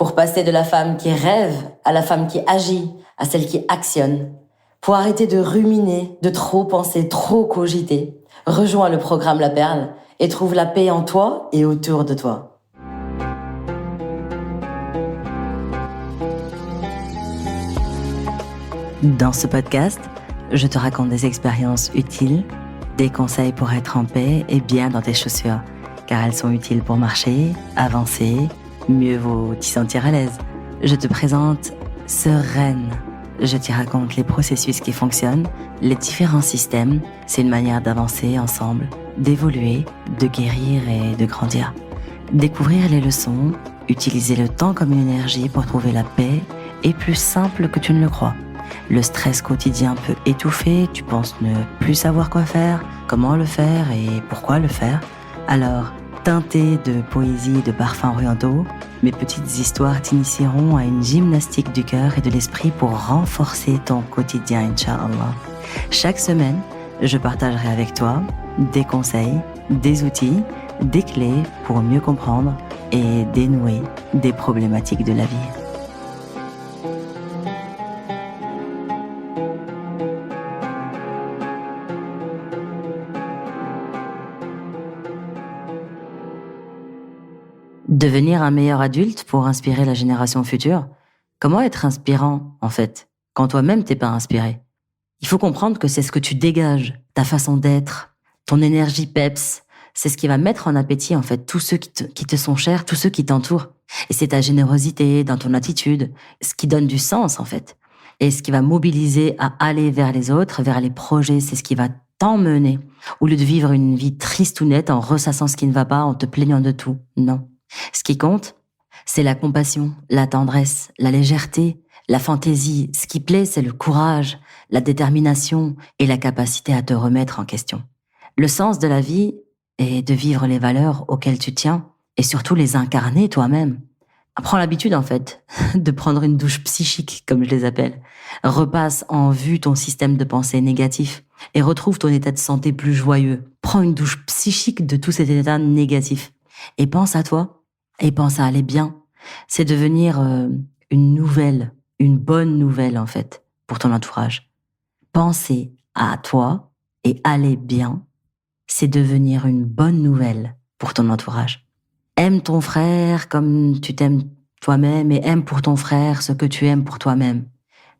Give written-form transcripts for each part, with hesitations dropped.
Pour passer de la femme qui rêve à la femme qui agit, à celle qui actionne. Pour arrêter de ruminer, de trop penser, trop cogiter. Rejoins le programme La Perle et trouve la paix en toi et autour de toi. Dans ce podcast, je te raconte des expériences utiles, des conseils pour être en paix et bien dans tes chaussures, car elles sont utiles pour marcher, avancer, mieux vaut t'y sentir à l'aise. Je te présente Sereine. Je t'y raconte les processus qui fonctionnent, les différents systèmes. C'est une manière d'avancer ensemble, d'évoluer, de guérir et de grandir. Découvrir les leçons, utiliser le temps comme une énergie pour trouver la paix est plus simple que tu ne le crois. Le stress quotidien peut étouffer, tu penses ne plus savoir quoi faire, comment le faire et pourquoi le faire. Alors, teinté de poésie et de parfums orientaux, mes petites histoires t'initieront à une gymnastique du cœur et de l'esprit pour renforcer ton quotidien, Inch'Allah. Chaque semaine, je partagerai avec toi des conseils, des outils, des clés pour mieux comprendre et dénouer des problématiques de la vie. Devenir un meilleur adulte pour inspirer la génération future? Comment être inspirant, en fait, quand toi-même t'es pas inspiré? Il faut comprendre que c'est ce que tu dégages, ta façon d'être, ton énergie peps. C'est ce qui va mettre en appétit, en fait, tous ceux qui te sont chers, tous ceux qui t'entourent. Et c'est ta générosité, dans ton attitude, ce qui donne du sens, en fait. Et ce qui va mobiliser à aller vers les autres, vers les projets, c'est ce qui va t'emmener. Au lieu de vivre une vie triste ou nette en ressassant ce qui ne va pas, en te plaignant de tout. Non. Ce qui compte, c'est la compassion, la tendresse, la légèreté, la fantaisie. Ce qui plaît, c'est le courage, la détermination et la capacité à te remettre en question. Le sens de la vie est de vivre les valeurs auxquelles tu tiens et surtout les incarner toi-même. Prends l'habitude, en fait, de prendre une douche psychique, comme je les appelle. Repasse en vue ton système de pensée négatif et retrouve ton état de santé plus joyeux. Prends une douche psychique de tout cet état négatif et pense à toi. Et pense à aller bien. C'est devenir une bonne nouvelle en fait, pour ton entourage. Penser à toi et aller bien, c'est devenir une bonne nouvelle pour ton entourage. Aime ton frère comme tu t'aimes toi-même et aime pour ton frère ce que tu aimes pour toi-même.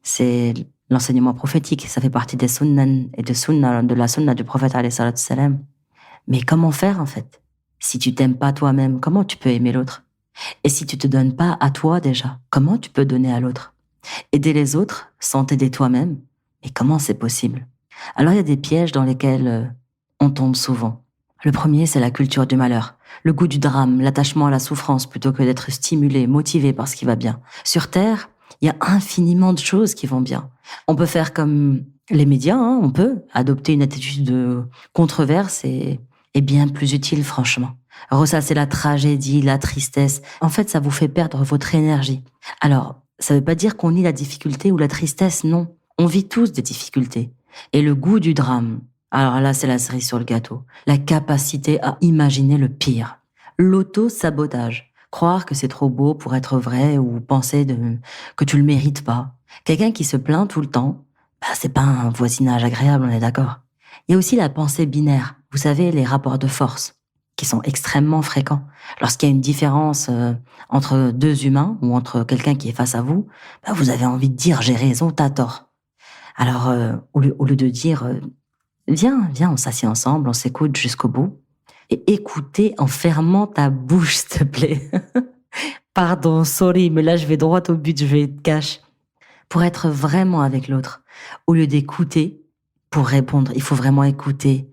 C'est l'enseignement prophétique, ça fait partie des sunnan et de la sunna du prophète alayhi salatu salam. Mais comment faire en fait? Si tu t'aimes pas toi-même, comment tu peux aimer l'autre? Et si tu te donnes pas à toi déjà, comment tu peux donner à l'autre? Aider les autres sans t'aider toi-même? Et comment c'est possible? Alors il y a des pièges dans lesquels on tombe souvent. Le premier, c'est la culture du malheur, le goût du drame, l'attachement à la souffrance plutôt que d'être stimulé, motivé par ce qui va bien. Sur Terre, il y a infiniment de choses qui vont bien. On peut faire comme les médias, on peut adopter une attitude de controverse et bien plus utile, franchement. Ressasser la tragédie, la tristesse, en fait, ça vous fait perdre votre énergie. Alors, ça veut pas dire qu'on nie la difficulté ou la tristesse, non. On vit tous des difficultés. Et le goût du drame, alors là, c'est la cerise sur le gâteau. La capacité à imaginer le pire. L'auto-sabotage. Croire que c'est trop beau pour être vrai ou penser que tu le mérites pas. Quelqu'un qui se plaint tout le temps, c'est pas un voisinage agréable, on est d'accord. Il y a aussi la pensée binaire. Vous savez, les rapports de force, qui sont extrêmement fréquents. Lorsqu'il y a une différence entre deux humains ou entre quelqu'un qui est face à vous, vous avez envie de dire « j'ai raison, t'as tort ». Alors, au lieu de dire « viens, on s'assied ensemble, on s'écoute jusqu'au bout », et écoutez en fermant ta bouche, s'il te plaît. Pardon, sorry, mais là je vais droit au but, je vais être cash. Pour être vraiment avec l'autre, au lieu d'écouter, pour répondre, il faut vraiment écouter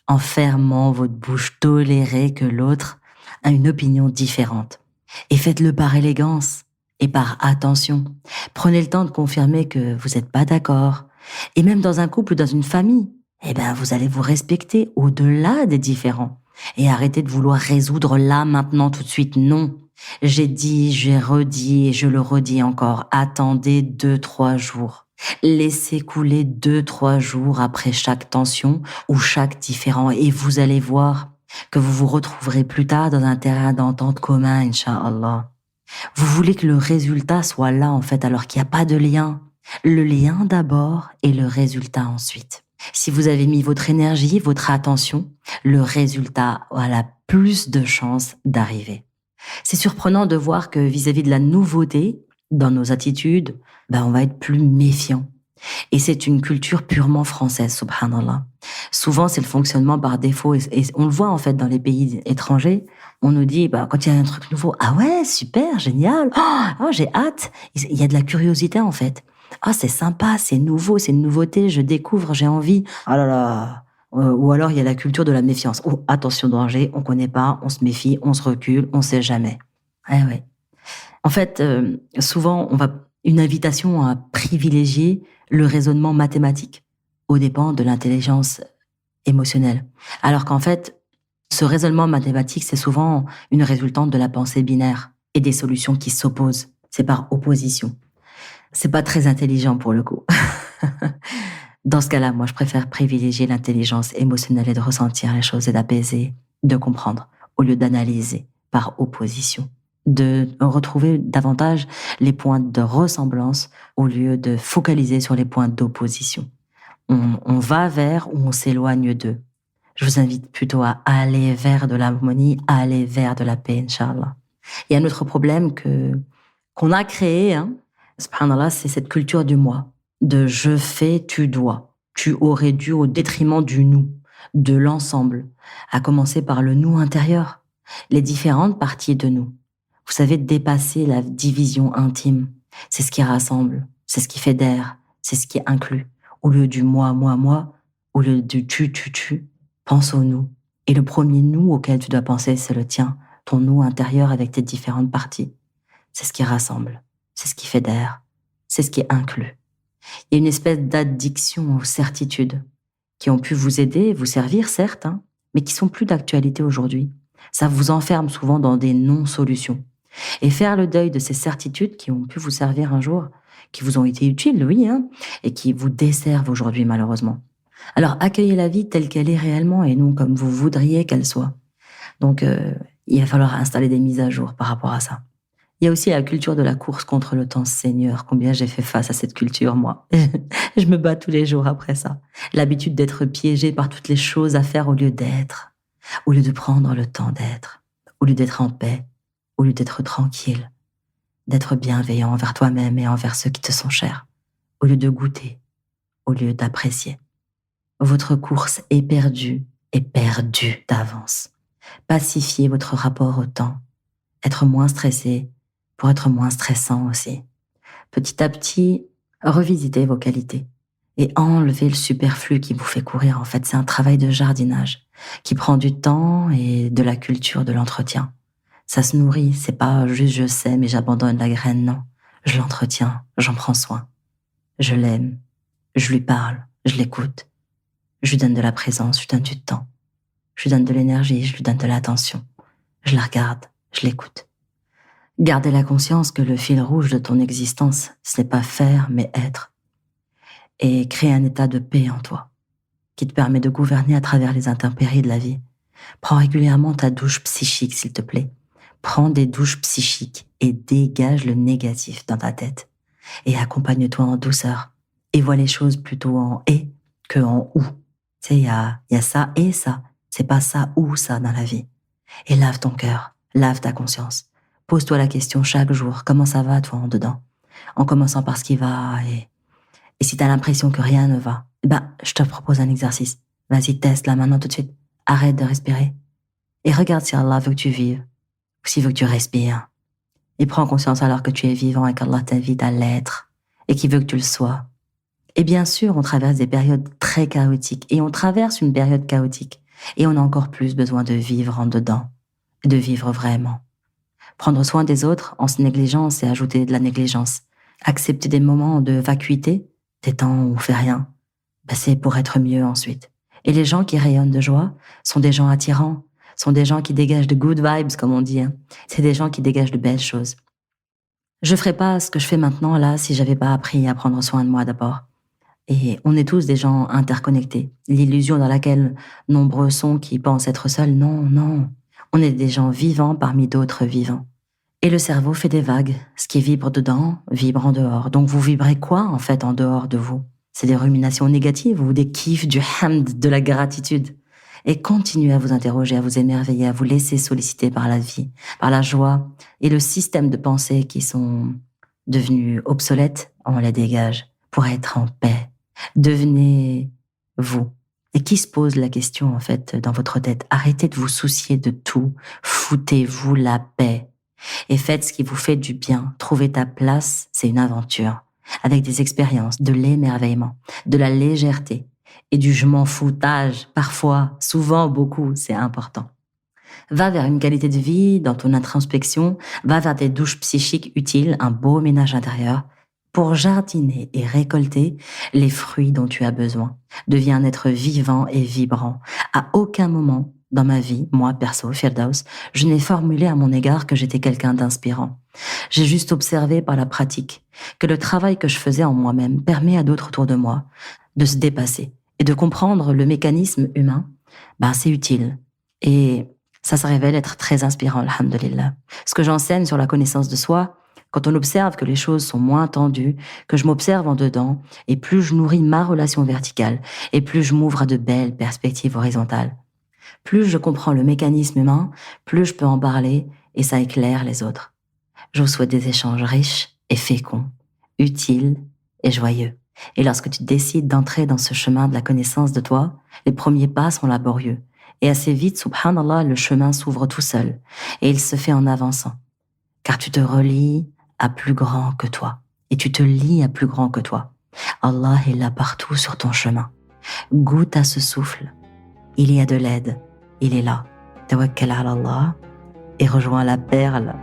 en fermant votre bouche, tolérez que l'autre a une opinion différente. Et faites-le par élégance et par attention. Prenez le temps de confirmer que vous n'êtes pas d'accord. Et même dans un couple ou dans une famille, vous allez vous respecter au-delà des différends. Et arrêtez de vouloir résoudre là, maintenant, tout de suite. Non. J'ai dit, j'ai redit et je le redis encore. Attendez 2-3 jours. Laissez couler 2-3 jours après chaque tension ou chaque différend et vous allez voir que vous vous retrouverez plus tard dans un terrain d'entente commun, Inch'Allah. Vous voulez que le résultat soit là, en fait, alors qu'il n'y a pas de lien. Le lien d'abord et le résultat ensuite. Si vous avez mis votre énergie, votre attention, le résultat a plus de chances d'arriver. C'est surprenant de voir que vis-à-vis de la nouveauté, dans nos attitudes, on va être plus méfiant. Et c'est une culture purement française, subhanallah. Souvent, c'est le fonctionnement par défaut. Et on le voit, en fait, dans les pays étrangers. On nous dit, quand il y a un truc nouveau, ah ouais, super, génial. Oh, j'ai hâte. Il y a de la curiosité, en fait. Ah, c'est sympa, c'est nouveau, c'est une nouveauté, je découvre, j'ai envie. Ah là là. Ou alors, il y a la culture de la méfiance. Oh, attention, danger, on connaît pas, on se méfie, on se recule, on sait jamais. Ouais, ouais. En fait, souvent, une invitation à privilégier le raisonnement mathématique aux dépens de l'intelligence émotionnelle. Alors qu'en fait, ce raisonnement mathématique, c'est souvent une résultante de la pensée binaire et des solutions qui s'opposent. C'est par opposition. C'est pas très intelligent pour le coup. Dans ce cas-là, moi, je préfère privilégier l'intelligence émotionnelle et de ressentir les choses et d'apaiser, de comprendre, au lieu d'analyser par opposition. De retrouver davantage les points de ressemblance au lieu de focaliser sur les points d'opposition. On va vers ou on s'éloigne d'eux. Je vous invite plutôt à aller vers de l'harmonie, à aller vers de la paix, Inch'Allah. Il y a un autre problème qu'on a créé, subhanallah, c'est cette culture du moi, de je fais, tu dois. Tu aurais dû au détriment du nous, de l'ensemble, à commencer par le nous intérieur, les différentes parties de nous. Vous savez, dépasser la division intime, c'est ce qui rassemble, c'est ce qui fédère, c'est ce qui inclut. Au lieu du moi, au lieu du tu, pense au nous. Et le premier nous auquel tu dois penser, c'est le tien, ton nous intérieur avec tes différentes parties. C'est ce qui rassemble, c'est ce qui fédère, c'est ce qui inclut. Il y a une espèce d'addiction aux certitudes qui ont pu vous aider, vous servir, certes, mais qui sont plus d'actualité aujourd'hui. Ça vous enferme souvent dans des non-solutions. Et faire le deuil de ces certitudes qui ont pu vous servir un jour, qui vous ont été utiles, oui, et qui vous desservent aujourd'hui, malheureusement. Alors, accueillez la vie telle qu'elle est réellement et non comme vous voudriez qu'elle soit. Donc, il va falloir installer des mises à jour par rapport à ça. Il y a aussi la culture de la course contre le temps, Seigneur. Combien j'ai fait face à cette culture, moi. Je me bats tous les jours après ça. L'habitude d'être piégé par toutes les choses à faire au lieu d'être, au lieu de prendre le temps d'être, au lieu d'être en paix, au lieu d'être tranquille, d'être bienveillant envers toi-même et envers ceux qui te sont chers, au lieu de goûter, au lieu d'apprécier. Votre course est perdue d'avance. Pacifiez votre rapport au temps, être moins stressé pour être moins stressant aussi. Petit à petit, revisitez vos qualités et enlevez le superflu qui vous fait courir. En fait, c'est un travail de jardinage qui prend du temps et de la culture de l'entretien. Ça se nourrit, c'est pas juste je sais mais j'abandonne la graine, non. Je l'entretiens, j'en prends soin. Je l'aime, je lui parle, je l'écoute. Je lui donne de la présence, je lui donne du temps. Je lui donne de l'énergie, je lui donne de l'attention. Je la regarde, je l'écoute. Gardez la conscience que le fil rouge de ton existence, ce n'est pas faire, mais être. Et créer un état de paix en toi, qui te permet de gouverner à travers les intempéries de la vie. Prends régulièrement ta douche psychique, s'il te plaît. Prends des douches psychiques et dégage le négatif dans ta tête. Et accompagne-toi en douceur. Et vois les choses plutôt en « et » que en « ou ». Tu sais, il y a ça et ça. C'est pas ça ou ça dans la vie. Et lave ton cœur, lave ta conscience. Pose-toi la question chaque jour, comment ça va toi en dedans? En commençant par ce qui va et si t'as l'impression que rien ne va, je te propose un exercice. Vas-y, teste là maintenant tout de suite. Arrête de respirer. Et regarde si Allah veut que tu vives. Ou s'il veut que tu respires. Et prends conscience alors que tu es vivant et qu'Allah t'invite à l'être. Et qu'il veut que tu le sois. Et bien sûr, on traverse des périodes très chaotiques. Et on traverse une période chaotique. Et on a encore plus besoin de vivre en dedans. Et de vivre vraiment. Prendre soin des autres en se négligeant, c'est ajouter de la négligence. Accepter des moments de vacuité, des temps où on fait rien, c'est pour être mieux ensuite. Et les gens qui rayonnent de joie sont des gens attirants, sont des gens qui dégagent de good vibes, comme on dit. C'est des gens qui dégagent de belles choses. Je ferais pas ce que je fais maintenant, là, si j'avais pas appris à prendre soin de moi d'abord. Et on est tous des gens interconnectés. L'illusion dans laquelle nombreux sont qui pensent être seuls, non. On est des gens vivants parmi d'autres vivants. Et le cerveau fait des vagues. Ce qui vibre dedans vibre en dehors. Donc vous vibrez quoi en fait en dehors de vous? C'est des ruminations négatives ou des kiffs, du hamd, de la gratitude? Et continuez à vous interroger, à vous émerveiller, à vous laisser solliciter par la vie, par la joie et le système de pensée qui sont devenus obsolètes, on les dégage pour être en paix. Devenez vous. Et qui se pose la question en fait dans votre tête? Arrêtez de vous soucier de tout. Foutez-vous la paix. Et faites ce qui vous fait du bien. Trouver ta place, c'est une aventure. Avec des expériences, de l'émerveillement, de la légèreté et du je m'en foutage. Parfois, souvent, beaucoup, c'est important. Va vers une qualité de vie dans ton introspection. Va vers des douches psychiques utiles, un beau ménage intérieur pour jardiner et récolter les fruits dont tu as besoin. Deviens un être vivant et vibrant. À aucun moment dans ma vie, moi perso, Firdaus, je n'ai formulé à mon égard que j'étais quelqu'un d'inspirant. J'ai juste observé par la pratique que le travail que je faisais en moi-même permet à d'autres autour de moi de se dépasser et de comprendre le mécanisme humain. C'est utile. Et ça se révèle être très inspirant, alhamdulillah. Ce que j'enseigne sur la connaissance de soi, quand on observe que les choses sont moins tendues, que je m'observe en dedans, et plus je nourris ma relation verticale, et plus je m'ouvre à de belles perspectives horizontales. Plus je comprends le mécanisme humain, plus je peux en parler, et ça éclaire les autres. Je vous souhaite des échanges riches et féconds, utiles et joyeux. Et lorsque tu décides d'entrer dans ce chemin de la connaissance de toi, les premiers pas sont laborieux. Et assez vite, subhanallah, le chemin s'ouvre tout seul. Et il se fait en avançant. Car tu te relis à plus grand que toi. Et tu te lis à plus grand que toi. Allah est là partout sur ton chemin. Goûte à ce souffle. Il y a de l'aide. Il est là. Tawakkal ala Allah et rejoins la perle.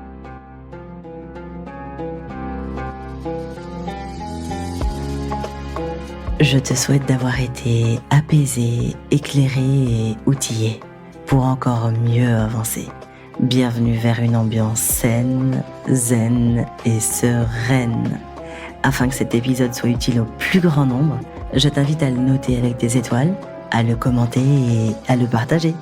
Je te souhaite d'avoir été apaisé, éclairé et outillé pour encore mieux avancer. Bienvenue vers une ambiance saine, zen et sereine. Afin que cet épisode soit utile au plus grand nombre, je t'invite à le noter avec des étoiles, à le commenter et à le partager.